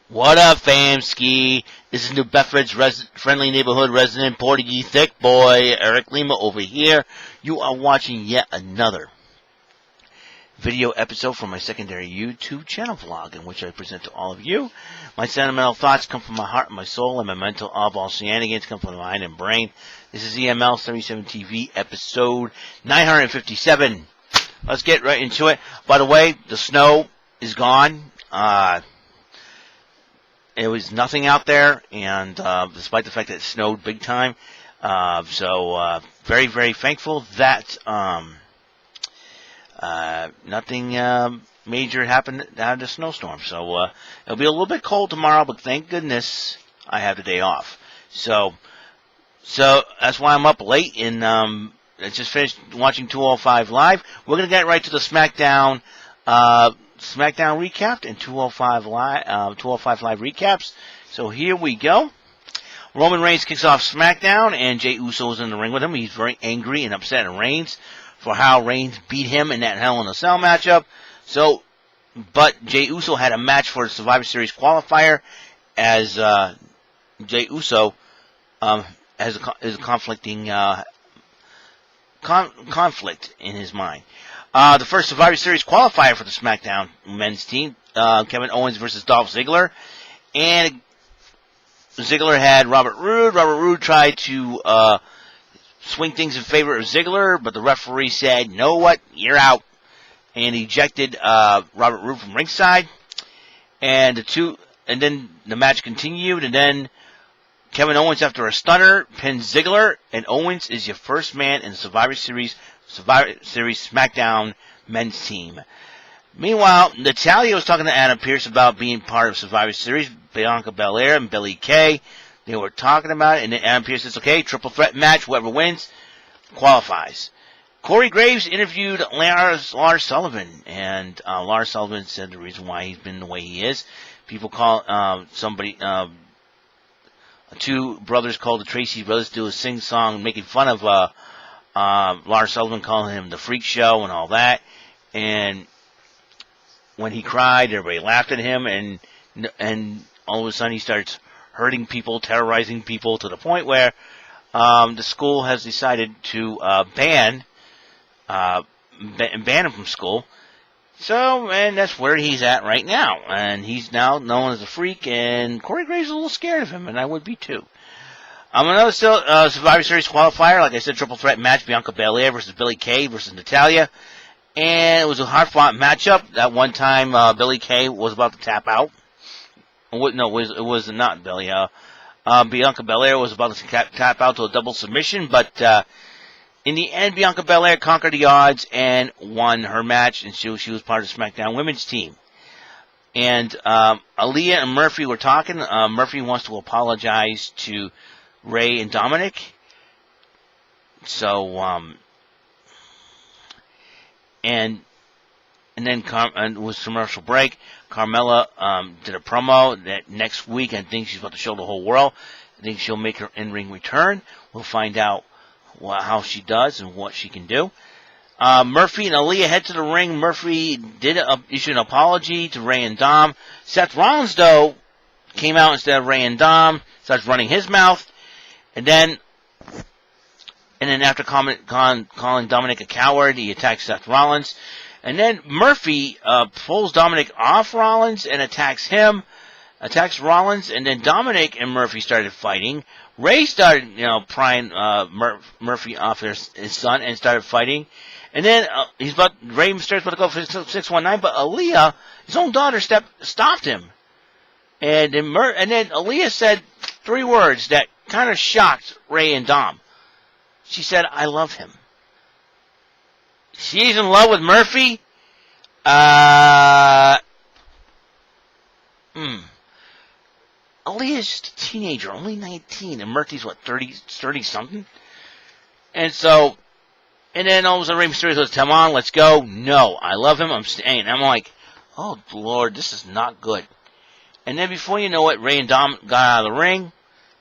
What up, famski? This is New Bedford's friendly neighborhood resident, Portuguese thick boy, Eric Lima over here. You are watching yet another video episode from my secondary YouTube channel vlog, in which I present to all of you. My sentimental thoughts come from my heart and my soul, and my mental oddball shenanigans come from the mind and brain. This is EML77 TV episode 957. Let's get right into it. By the way, the snow is gone. It was nothing out there, and despite the fact that it snowed big time, very, very thankful that nothing major happened out of the snowstorm. So it'll be a little bit cold tomorrow, but thank goodness I have the day off. So that's why I'm up late, and I just finished watching 205 Live. We're gonna get right to the SmackDown recap and 205 Live recaps. So here we go. Roman Reigns kicks off SmackDown, and Jey Uso is in the ring with him. He's very angry and upset at Reigns for how Reigns beat him in that Hell in a Cell matchup. But Jey Uso had a match for the Survivor Series qualifier, as Jey Uso has a conflicting conflict in his mind. The first Survivor Series qualifier for the SmackDown men's team, Kevin Owens versus Dolph Ziggler. And Ziggler had Robert Roode. Robert Roode tried to swing things in favor of Ziggler, but the referee said, "You know what? You're out." And he ejected Robert Roode from ringside. And then the match continued, and then Kevin Owens, after a stunner, pins Ziggler, and Owens is your first man in the Survivor Series SmackDown men's team. Meanwhile, Natalya was talking to Adam Pearce about being part of Survivor Series. Bianca Belair and Billie Kay, they were talking about it, and then Adam Pearce says, "Okay, triple threat match, whoever wins qualifies." Corey Graves interviewed Lars Sullivan, and Lars Sullivan said the reason why he's been the way he is. People call two brothers called the Tracy Brothers do a sing-song making fun of Lars Sullivan, calling him the Freak Show and all that. And when he cried, everybody laughed at him, and all of a sudden he starts hurting people, terrorizing people, to the point where the school has decided to ban him from school. So, and that's where he's at right now. And he's now known as a freak, and Corey Graves is a little scared of him, and I would be too. Another Survivor Series qualifier, like I said, triple threat match, Bianca Belair versus Billie Kay versus Natalya. And it was a hard-fought matchup. That one time, Billie Kay was about to tap out. No, it was not Billie. Bianca Belair was about to tap out to a double submission, but in the end, Bianca Belair conquered the odds and won her match, and she was part of the SmackDown women's team. And Aaliyah and Murphy were talking. Murphy wants to apologize to Ray and Dominic. So, and then it was commercial break. Carmella did a promo that next week I think she's about to show the whole world. I think she'll make her in-ring return. We'll find out how she does and what she can do. Murphy and Aaliyah head to the ring. Murphy did issue an apology to Ray and Dom. Seth Rollins, though, came out instead of Ray and Dom, starts running his mouth. And then after calling Dominic a coward, he attacks Seth Rollins. And then Murphy pulls Dominic off Rollins and attacks Rollins. And then Dominic and Murphy started fighting. Ray started, prying Murphy off his son and started fighting. And then Ray starts about to go for 619, but Aaliyah, his own daughter, stopped him. And then Aaliyah said 3 words that kind of shocked Ray and Dom. She said, "I love him." She's in love with Murphy? Aaliyah's just a teenager, only 19, and Murphy's, 30-something? And then all of a sudden Rey Mysterio says, "Come on, let's go." "No, I love him, I'm staying." I'm like, oh, Lord, this is not good. And then before you know it, Ray and Dom got out of the ring,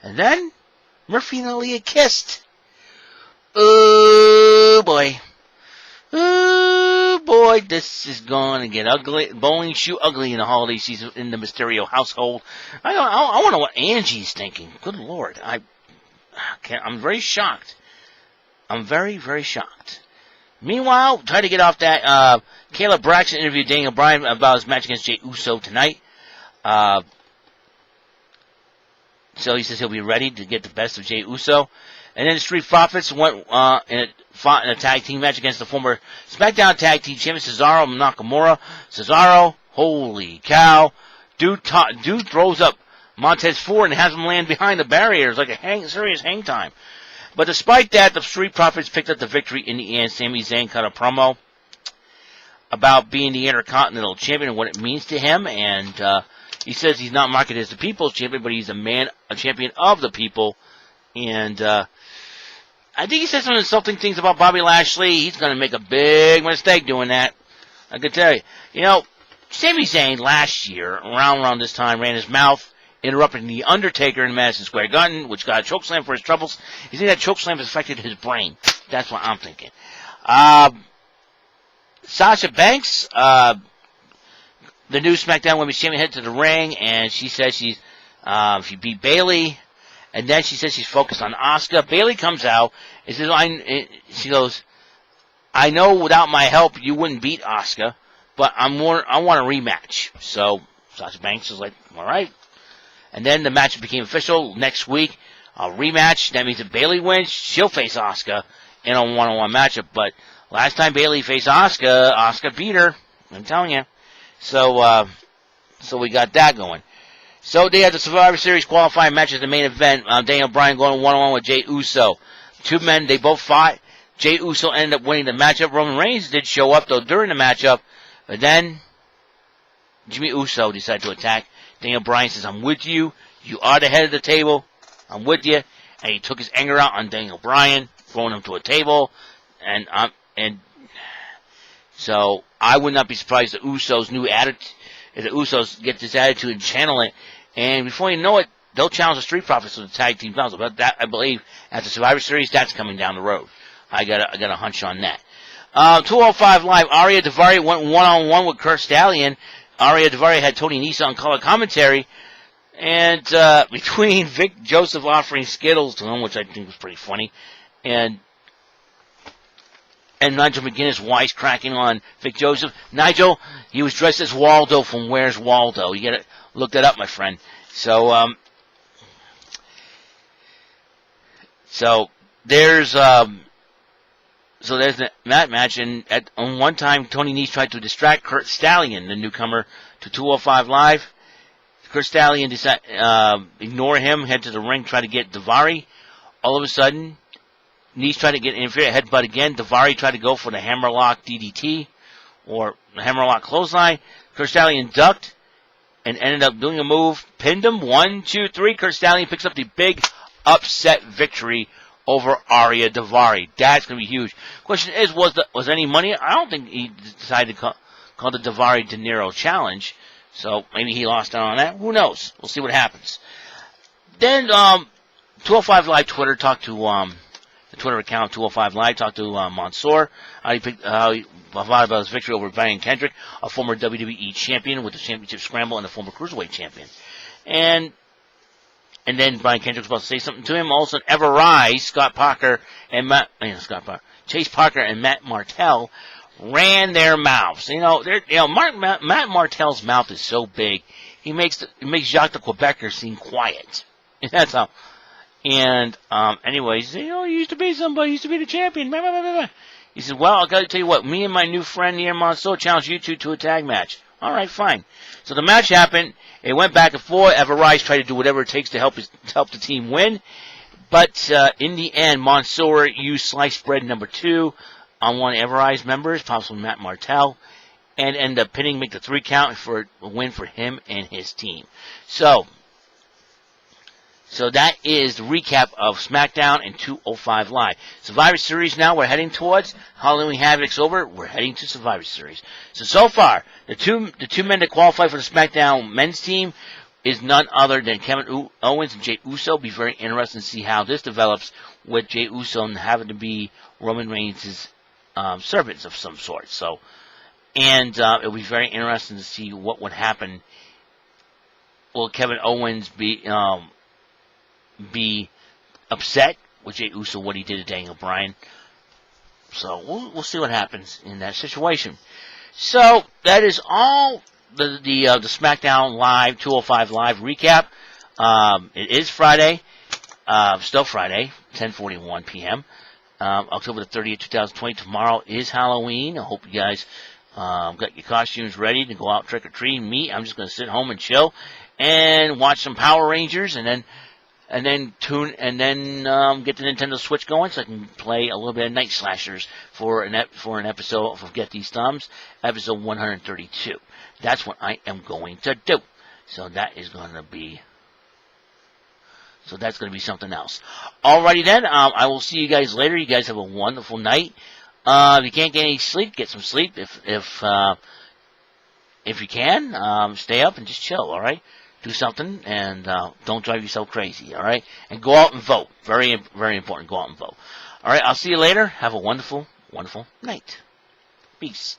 and then Murphy and Aaliyah kissed. Oh, boy. Oh, boy, this is going to get ugly, bowling shoe ugly in the holiday season in the Mysterio household. I want to know what Angie's thinking. Good Lord. I'm very shocked. I'm very, very shocked. Meanwhile, try to get off that. Caleb Braxton interviewed Daniel Bryan about his match against Jey Uso tonight. So he says he'll be ready to get the best of Jey Uso. And then the Street Profits fought in a tag team match against the former SmackDown Tag Team Champion Cesaro Nakamura. Cesaro, holy cow. Dude throws up Montez Ford and has him land behind the barriers like a serious hang time. But despite that, the Street Profits picked up the victory in the end. Sami Zayn cut a promo about being the Intercontinental Champion and what it means to him. And he says he's not marketed as the People's Champion, but he's a champion of the people. And I think he said some insulting things about Bobby Lashley. He's going to make a big mistake doing that. I can tell you. You know, Sami Zayn last year, around this time, ran his mouth, interrupting The Undertaker in Madison Square Garden, which got a chokeslam for his troubles. You think that chokeslam has affected his brain? That's what I'm thinking. Sasha Banks, the new SmackDown Women's Champion, headed to the ring, and she says she beat Bayley. And then she says she's focused on Asuka. Bayley comes out and says, she goes, I know without my help you wouldn't beat Asuka, but I want a rematch. So Sasha Banks is like, all right. And then the match became official next week. A rematch. That means if Bayley wins, she'll face Asuka in a one-on-one matchup. But last time Bayley faced Asuka beat her. I'm telling you. So we got that going. So they had the Survivor Series qualifying match as the main event. Daniel Bryan going one-on-one with Jey Uso. Two men, they both fought. Jey Uso ended up winning the matchup. Roman Reigns did show up, though, during the matchup. But then Jimmy Uso decided to attack. Daniel Bryan says, I'm with you. You are the head of the table. I'm with you. And he took his anger out on Daniel Bryan, throwing him to a table. And so I would not be surprised that Usos' new attitude, if the Usos get this attitude and channel it, and before you know it, they'll challenge the Street Profits to the tag team titles. But that, I believe, at the Survivor Series, that's coming down the road. I got a hunch on that. 205 Live, Ariya Daivari went one-on-one with Kurt Stallion. Ariya Daivari had Tony Nese on color commentary, and between Vic Joseph offering Skittles to him, which I think was pretty funny, and Nigel McGuinness wisecracking on Vic Joseph. Nigel, he was dressed as Waldo from Where's Waldo. You gotta look that up, my friend. So there's that match, and on one time, Tony Nese tried to distract Kurt Stallion, the newcomer to 205 Live. Kurt Stallion decided ignore him, head to the ring, try to get Daivari. All of a sudden, Nese tried to get interfered, headbutt again. Daivari tried to go for the hammerlock DDT, or the hammerlock clothesline. Kurt Stallion ducked and ended up doing a move, pinned him. 1, 2, 3. Kurt Stallion picks up the big upset victory over Ariya Daivari. That's going to be huge. Question is, was any money? I don't think he decided to call the Daivari De Niro challenge, so maybe he lost out on that. Who knows? We'll see what happens. Then 205 Live Twitter talked to the Twitter account 205 Live talked to Mansoor. He about his victory over Brian Kendrick, a former WWE champion with the championship scramble and a former cruiserweight champion. And then Brian Kendrick was about to say something to him. All of a sudden, Ever Rise, Chase Parker and Matt Martell ran their mouths. Matt Martell's mouth is so big, he makes Jacques the Quebecer seem quiet. And that's how. And anyways, he used to be somebody, used to be the champion. Blah, blah, blah, blah. He said, well, I got to tell you what, me and my new friend Nier Mansoor challenged you two to a tag match. All right, fine. So the match happened. It went back and forth. Ever Rise tried to do whatever it takes to help the team win. But in the end, Mansoor used sliced bread number 2 on one of Ever Rise members, possibly Matt Martell, and ended up pinning, make the 3 count for a win for him and his team. So that is the recap of SmackDown and 205 Live. Survivor Series now we're heading towards. Halloween Havoc's over. We're heading to Survivor Series. So far, the two men that qualify for the SmackDown men's team is none other than Kevin Owens and Jey Uso. Be very interesting to see how this develops with Jey Uso and having to be Roman Reigns' servants of some sort. So And it'll be very interesting to see what would happen. Will Kevin Owens be upset with Jey Uso what he did to Daniel Bryan? So we'll see what happens in that situation. So that is all the SmackDown Live 205 Live recap. It is Friday, still Friday, 10:41 p.m. October the 30th, 2020. Tomorrow is Halloween. I hope you guys got your costumes ready to go out trick or treating. Me, I'm just going to sit home and chill and watch some Power Rangers, and then get the Nintendo Switch going so I can play a little bit of Night Slashers for an episode of Get These Thumbs, episode 132. That's what I am going to do. So that's going to be something else. Alrighty then, I will see you guys later. You guys have a wonderful night. If you can't get any sleep, get some sleep. If you can, stay up and just chill, alright? Do something, and don't drive yourself crazy, alright? And go out and vote. Very, very important, go out and vote. Alright, I'll see you later. Have a wonderful, wonderful night. Peace.